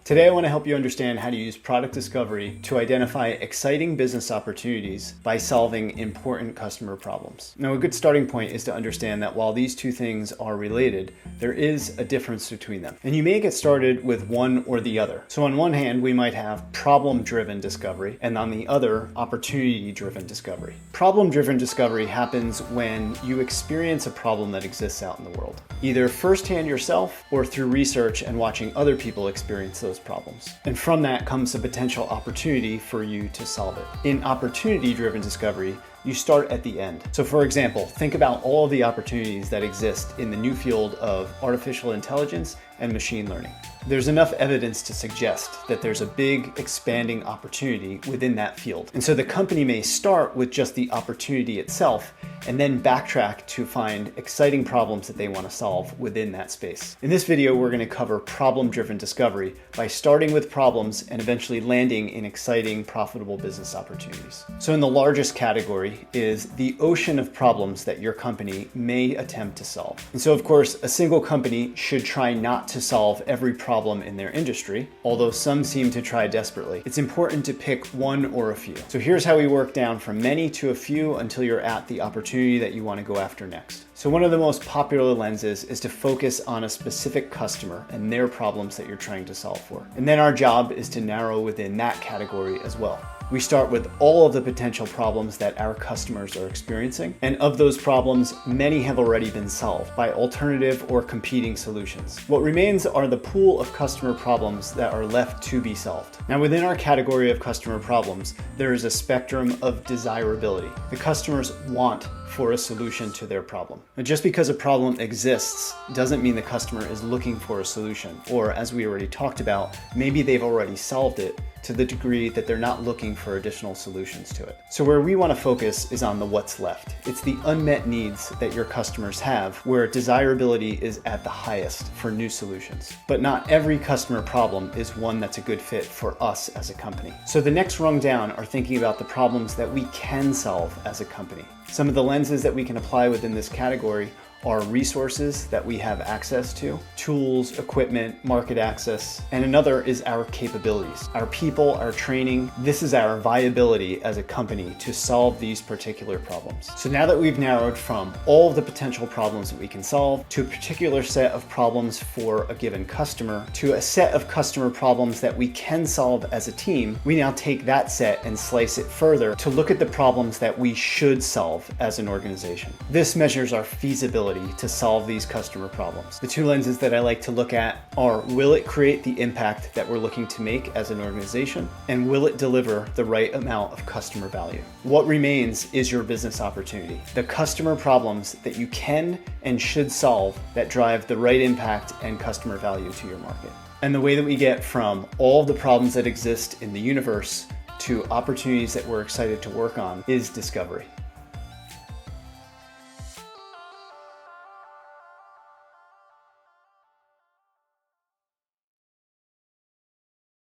Today I want to help you understand how to use product discovery to identify exciting business opportunities by solving important customer problems. Now, a good starting point is to understand that while these two things are related, there is a difference between them. And you may get started with one or the other. So on one hand, we might have problem-driven discovery, and on the other, opportunity-driven discovery. Problem-driven discovery happens when you experience a problem that exists out in the world, either firsthand yourself or through research and watching other people experience those problems. And from that comes a potential opportunity for you to solve it. In opportunity-driven discovery, you start at the end. So for example, think about all of the opportunities that exist in the new field of artificial intelligence and machine learning. There's enough evidence to suggest that there's a big expanding opportunity within that field. And so the company may start with just the opportunity itself and then backtrack to find exciting problems that they want to solve within that space. In this video, we're going to cover problem-driven discovery by starting with problems and eventually landing in exciting, profitable business opportunities. So in the largest category is the ocean of problems that your company may attempt to solve. And so of course, a single company should try not to solve every problem in their industry, although some seem to try desperately. It's important to pick one or a few. So here's how we work down from many to a few until you're at the opportunity that you want to go after next. So one of the most popular lenses is to focus on a specific customer and their problems that you're trying to solve for. And then our job is to narrow within that category as well. We start with all of the potential problems that our customers are experiencing. And of those problems, many have already been solved by alternative or competing solutions. What remains are the pool of customer problems that are left to be solved. Now, within our category of customer problems, there is a spectrum of desirability. The customers want for a solution to their problem. But just because a problem exists doesn't mean the customer is looking for a solution, or as we already talked about, maybe they've already solved it to the degree that they're not looking for additional solutions to it. So where we want to focus is on the what's left. It's the unmet needs that your customers have, where desirability is at the highest for new solutions. But not every customer problem is one that's a good fit for us as a company. So the next rung down are thinking about the problems that we can solve as a company. Some of the lenses that we can apply within this category are resources that we have access to, tools, equipment, market access, and another is our capabilities, our people, our training. This is our viability as a company to solve these particular problems. So now that we've narrowed from all of the potential problems that we can solve to a particular set of problems for a given customer to a set of customer problems that we can solve as a team, we now take that set and slice it further to look at the problems that we should solve as an organization. This measures our feasibility to solve these customer problems. The two lenses that I like to look at are, will it create the impact that we're looking to make as an organization? And will it deliver the right amount of customer value? What remains is your business opportunity, the customer problems that you can and should solve that drive the right impact and customer value to your market. And the way that we get from all the problems that exist in the universe to opportunities that we're excited to work on is discovery.